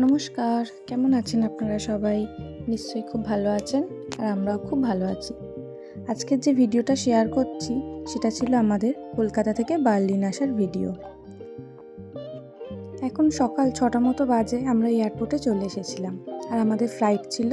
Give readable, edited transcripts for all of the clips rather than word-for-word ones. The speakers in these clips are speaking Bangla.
নমস্কার, কেমন আছেন আপনারা সবাই? নিশ্চয়ই খুব ভালো আছেন আর আমরাও খুব ভালো আছি। আজকের যে ভিডিওটা শেয়ার করছি সেটা ছিল আমাদের কলকাতা থেকে বার্লিন আসার ভিডিও। এখন সকাল 6টা মতো বাজে, আমরা এয়ারপোর্টে চলে এসেছিলাম আর আমাদের ফ্লাইট ছিল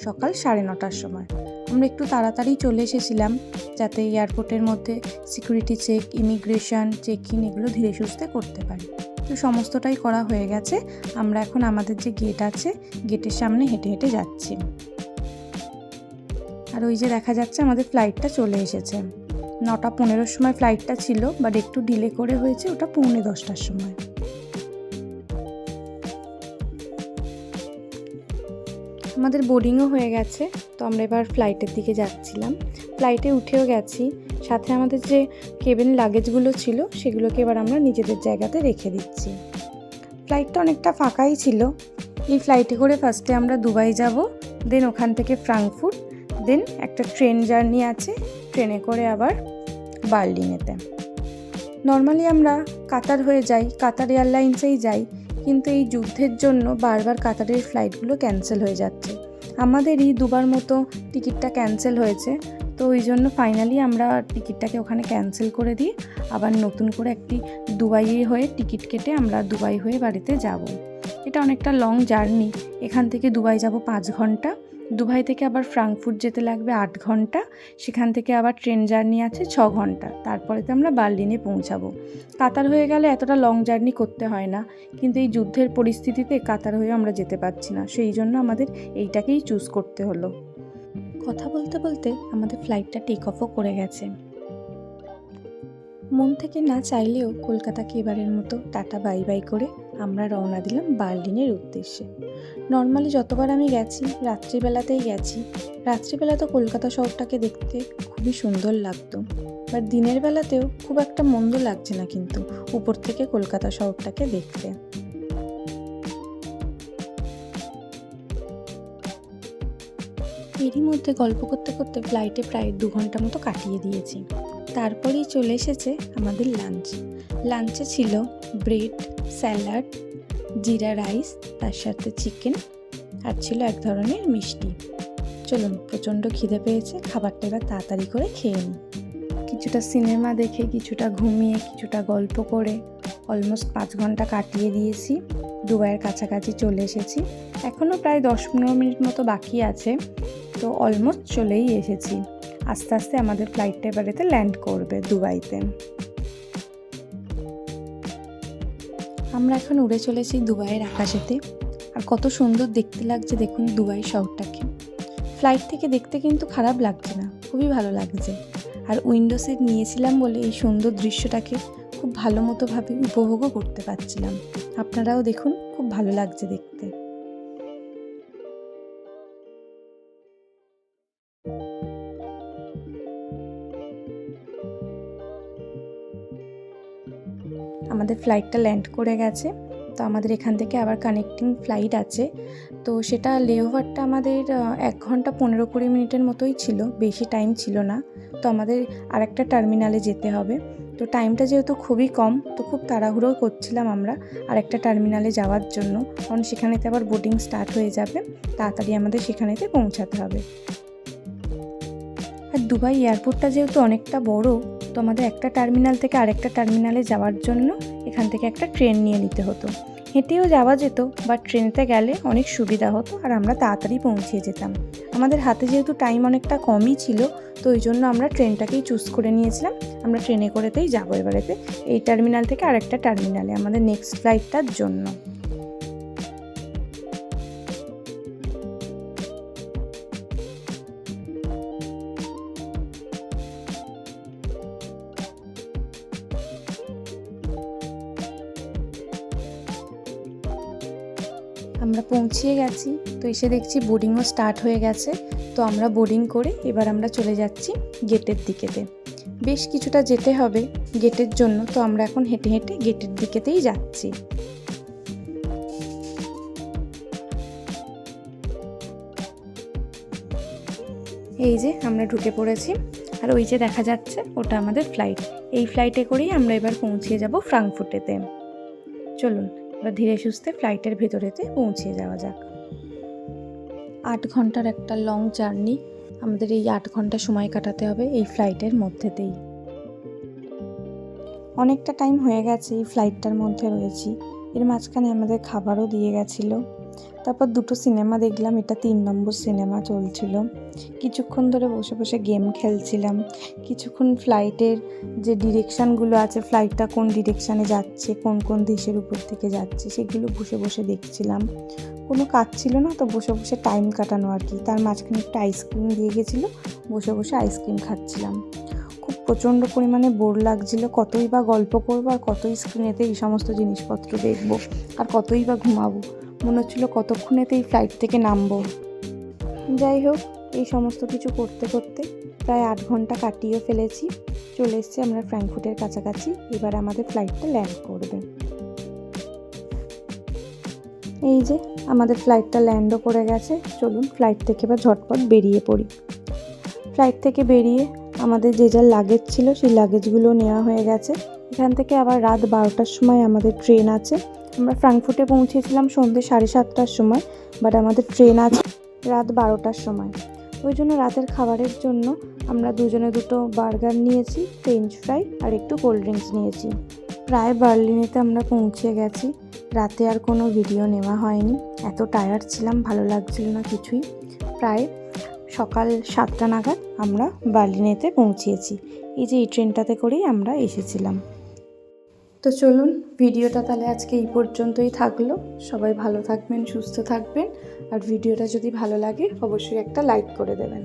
সকাল 9:30টার সময়। আমরা একটু তাড়াতাড়ি চলে এসেছিলাম যাতে এয়ারপোর্টের মধ্যে security check, immigration, check in এগুলো ধীরে সুস্থে করতে পারি। তো সমস্তটাই করা হয়ে গেছে। আমরা এখন আমাদের যে গেট আছে গেটের সামনে হেঁটে হেঁটে যাচ্ছি। আর ওই যে দেখা যাচ্ছে আমাদের ফ্লাইটটা চলে এসেছে। 9:15-র সময় ফ্লাইটটা ছিল, বাট একটু ডিলে করে হয়েছে, ওটা 9:45টার সময়। আমাদের বোর্ডিংও হয়ে গেছে, তো আমরা এবার ফ্লাইটের দিকে যাচ্ছিলাম। ফ্লাইটে উঠেও গেছি, সাথে আমাদের যে কেবিন লাগেজগুলো ছিল সেগুলোকে এবার আমরা নিজেদের জায়গাতে রেখে দিচ্ছি। ফ্লাইটটা অনেকটা ফাঁকাই ছিল। এই ফ্লাইটে করে ফার্স্টে আমরা দুবাই যাব, দেন ওখান থেকে ফ্রাঙ্কফুর্ট, দেন একটা ট্রেন জার্নি আছে, ট্রেনে করে আবার বার্লিনেতে। নর্মালি আমরা কাতার হয়ে যাই, কাতার এয়ারলাইন্সেই যাই, কিন্তু এই যুদ্ধের জন্য বারবার কাতারের ফ্লাইটগুলো ক্যান্সেল হয়ে যাচ্ছে। আমাদেরই দুবার মতো টিকিটটা ক্যান্সেল হয়েছে, তো ওই জন্য ফাইনালি আমরা টিকিটটাকে ওখানে ক্যান্সেল করে দিই, আবার নতুন করে একটি দুবাইয়ে হয়ে টিকিট কেটে আমরা দুবাই হয়ে বাড়িতে যাব। এটা অনেকটা লং জার্নি। এখান থেকে দুবাই যাব 5 ঘন্টা, দুবাই থেকে আবার ফ্রাঙ্কফুর্ট যেতে লাগবে 8 ঘন্টা, সেখান থেকে আবার ট্রেন জার্নি আছে 6 ঘন্টা, তারপরে তো আমরা বার্লিনে পৌঁছাবো। কাতার হয়ে গেলে এতটা লং জার্নি করতে হয় না, কিন্তু এই যুদ্ধের পরিস্থিতিতে কাতার হয়ে আমরা যেতে পারছি না, সেই জন্য আমাদের এইটাকেই চুজ করতে হলো। কথা বলতে বলতে আমাদের ফ্লাইটটা টেক অফও করে গেছে। মন থেকে না চাইলেও কলকাতাকে এবারের মতো টাটা বাই বাই করে আমরা রওনা দিলাম বার্লিনের উদ্দেশ্যে। নর্মালি যতবার আমি গেছি রাত্রিবেলাতেই গেছি। রাত্রিবেলা তো কলকাতা শহরটাকে দেখতে খুবই সুন্দর লাগতো, বাট দিনের বেলাতেও খুব একটা মন্দ লাগছে না কিন্তু উপর থেকে কলকাতা শহরটাকে দেখতে। এরই মধ্যে গল্প করতে করতে ফ্লাইটে প্রায় 2 ঘন্টা মতো কাটিয়ে দিয়েছি। তারপরেই চলে এসেছে আমাদের লাঞ্চে ছিল ব্রেড, স্যালাড, জিরা রাইস, তার সাথে চিকেন, আর ছিল এক ধরনের মিষ্টি। চলুন, প্রচণ্ড খিদে পেয়েছে, খাবারটা এবার তাড়াতাড়ি করে খেয়ে নিই। কিছুটা সিনেমা দেখে, কিছুটা ঘুমিয়ে, কিছুটা গল্প করে অলমোস্ট 5 ঘন্টা কাটিয়ে দিয়েছি। দুবাইয়ের কাছাকাছি চলে এসেছি। এখনও প্রায় 10-15 মিনিট মতো বাকি আছে, তো অলমোস্ট চলেই এসেছি। আস্তে আস্তে আমাদের ফ্লাইটটা এবারেতে ল্যান্ড করবে দুবাইতে। আমরা এখন উড়ে চলেছি দুবাইয়ের আকাশেতে, আর কত সুন্দর দেখতে লাগছে দেখুন দুবাই শহরটাকে। ফ্লাইট থেকে দেখতে কিন্তু খারাপ লাগছে না, খুবই ভালো লাগছে। আর উইন্ডো সিট নিয়েছিলাম বলে এই সুন্দর দৃশ্যটাকে খুব ভালো মতোভাবে উপভোগও করতে পারছিলাম। আপনারাও দেখুন, খুব ভালো লাগছে দেখতে। আমাদের ফ্লাইটটা ল্যান্ড করে গেছে, তো আমাদের এখান থেকে আবার কানেক্টিং ফ্লাইট আছে। তো সেটা লেওভারটা আমাদের 1 ঘন্টা 15-20 মিনিটের মতোই ছিল, বেশি টাইম ছিল না। তো আমাদের আরেকটা টার্মিনালে যেতে হবে। তো টাইমটা যেহেতু খুবই কম, তো খুব তাড়াহুড়ো করছিলাম আমরা আরেকটা টার্মিনালে যাওয়ার জন্য, কারণ সেখানেতে আবার বোর্ডিং স্টার্ট হয়ে যাবে, তাড়াতাড়ি আমাদের সেখানেতে পৌঁছাতে হবে। আর দুবাই এয়ারপোর্টটা যেহেতু অনেকটা বড়, তো আমাদের একটা টার্মিনাল থেকে আরেকটা টার্মিনালে যাওয়ার জন্য এখান থেকে একটা ট্রেন নিয়ে নিতে হতো। হেঁটেও যাওয়া যেত, বা ট্রেনেতে গেলে অনেক সুবিধা হতো আর আমরা তাড়াতাড়ি পৌঁছে যেতাম। আমাদের হাতে যেহেতু টাইম অনেকটা কমই ছিল, তো ওই জন্য আমরা ট্রেনটাকেই চুজ করে নিয়েছিলাম। আমরা ট্রেনে করেতেই যাবো এবারেতে এই টার্মিনাল থেকে আরেকটা টার্মিনালে আমাদের নেক্সট ফ্লাইটটার জন্য। আমরা পৌঁছিয়ে গেছি, তো এসে দেখছি বোর্ডিংও স্টার্ট হয়ে গেছে। তো আমরা বোর্ডিং করে এবার আমরা চলে যাচ্ছি গেটের দিকেতে। বেশ কিছুটা যেতে হবে গেটের জন্য, তো আমরা এখন হেঁটে হেঁটে গেটের দিকেতেই যাচ্ছি। এই যে আমরা ঢুকে পড়েছি, আর ওই যে দেখা যাচ্ছে ওটা আমাদের ফ্লাইট। এই ফ্লাইটে করেই আমরা এবার পৌঁছে যাব ফ্রাঙ্কফুর্টেতে। চলুন এবার ধীরে সুস্থে ফ্লাইটের ভেতরেতে পৌঁছে যাওয়া যাক। 8 ঘন্টার একটা লং জার্নি, আমাদের এই 8 ঘন্টা সময় কাটাতে হবে এই ফ্লাইটের মধ্যেতেই। অনেকটা টাইম হয়ে গেছে এই ফ্লাইটটার মধ্যে রয়েছি। এর মাঝখানে আমাদের খাবারও দিয়ে গেছিলো। তারপর 2টো সিনেমা দেখলাম, এটা 3 নম্বর সিনেমা চলছিল। কিছুক্ষণ ধরে বসে বসে গেম খেলছিলাম। কিছুক্ষণ ফ্লাইটের যে ডিরেকশানগুলো আছে, ফ্লাইটটা কোন ডিরেকশানে যাচ্ছে, কোন কোন দেশের উপর থেকে যাচ্ছে, সেগুলো বসে বসে দেখছিলাম। কোনো কাজ ছিল না, তো বসে বসে টাইম কাটানো আর কি। তার মাঝখানে একটা আইসক্রিম দিয়ে গেছিলো, বসে বসে আইসক্রিম খাচ্ছিলাম। খুব প্রচণ্ড পরিমাণে বোর লাগছিল। কতই বা গল্প করবো আর কতই স্ক্রিনেতে এই সমস্ত জিনিসপত্র দেখবো আর কতই বা ঘুমাবো। মনে হচ্ছিলো কতক্ষণেতে এই ফ্লাইট থেকে নামবো। যাই হোক, এই সমস্ত কিছু করতে করতে প্রায় 8 ঘন্টা কাটিয়ে ফেলেছি। চলে এসেছি আমরা ফ্র্যাঙ্কফুর্টের কাছাকাছি। এবার আমাদের ফ্লাইটটা ল্যান্ড করবে। এই যে আমাদের ফ্লাইটটা ল্যান্ডও করে গেছে। চলুন ফ্লাইট থেকে এবার ঝটপট বেরিয়ে পড়ি। ফ্লাইট থেকে বেরিয়ে আমাদের যে যার লাগেজ ছিল সেই লাগেজগুলো নেওয়া হয়ে গেছে। এখান থেকে আবার রাত 12টার সময় আমাদের ট্রেন আছে। আমরা ফ্র্যাঙ্কফুর্টে পৌঁছেছিলাম সন্ধ্যে 7:30টার সময়, বাট আমাদের ট্রেন আছে রাত 12টার সময়। ওই জন্য রাতের খাবারের জন্য আমরা দুজনে 2টো বার্গার নিয়েছি, ফ্রেঞ্চ ফ্রাই আর একটু কোল্ড ড্রিঙ্কস নিয়েছি। প্রায় বার্লিনেতে আমরা পৌঁছে গেছি। রাতে আর কোনো ভিডিও নেওয়া হয়নি, এত টায়ার্ড ছিলাম, ভালো লাগছিল না কিছুই। প্রায় সকাল 7টা নাগাদ আমরা বার্লিনেতে পৌঁছিয়েছি। এই যে এই ট্রেনটাতে করেই আমরা এসেছিলাম। তো চলুন, ভিডিওটা তাহলে আজকে এই পর্যন্তই থাকলো। সবাই ভালো থাকবেন, সুস্থ থাকবেন, আর ভিডিওটা যদি ভালো লাগে অবশ্যই একটা লাইক করে দেবেন।